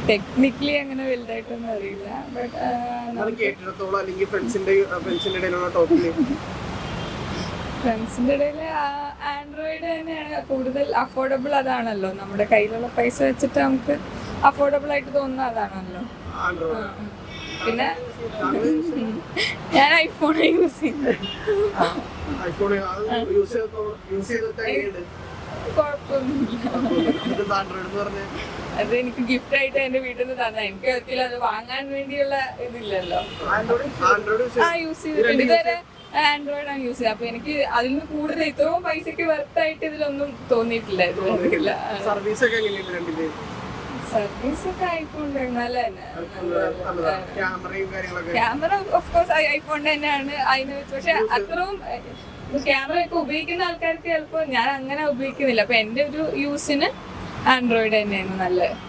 Technically അങ്ങനെ വലുതായിട്ടൊന്നും അറിയില്ല. ഫ്രണ്ട്സിന്റെ ഇടയിൽ ആൻഡ്രോയിഡ് തന്നെയാണ് കൂടുതൽ അഫോർഡബിൾ. അതാണല്ലോ നമ്മുടെ കയ്യിലുള്ള പൈസ വെച്ചിട്ട് നമുക്ക് അഫോർഡബിൾ ആയിട്ട് തോന്നുന്ന അതാണല്ലോ. പിന്നെ ഞാൻ ഐഫോൺ യൂസ് ചെയ്യുന്നത്. അത് എനിക്ക് ഗിഫ്റ്റ് ആയിട്ട് എന്റെ വീട്ടിൽ നിന്ന് തന്നെ. എനിക്ക് ഒരിക്കലും അത് വാങ്ങാൻ വേണ്ടിയുള്ള ഇതില്ലല്ലോ. യൂസ് ചെയ്തിട്ടുണ്ട് ഇതുവരെ. ആൻഡ്രോയിഡ് ആണ് യൂസ് ചെയ്യുക. അപ്പൊ എനിക്ക് അതിൽ നിന്ന് കൂടുതൽ ഇത്രയും പൈസക്ക് വെർത്തായിട്ട് ഇതിലൊന്നും തോന്നിയിട്ടില്ല. സർവീസ് ഒക്കെ ഐഫോൺ നല്ല തന്നെ. ക്യാമറ ഓഫ് കോഴ്സ് ഐഫോണിന്റെ തന്നെയാണ് അതിന് വെച്ച്. പക്ഷെ അത്രയും ക്യാമറ ഒക്കെ ഉപയോഗിക്കുന്ന ആൾക്കാർക്ക് ചിലപ്പോൾ ഞാൻ അങ്ങനെ ഉപയോഗിക്കുന്നില്ല. അപ്പൊ എന്റെ ഒരു യൂസിന് ആൻഡ്രോയിഡ് തന്നെയാണ് നല്ലത്.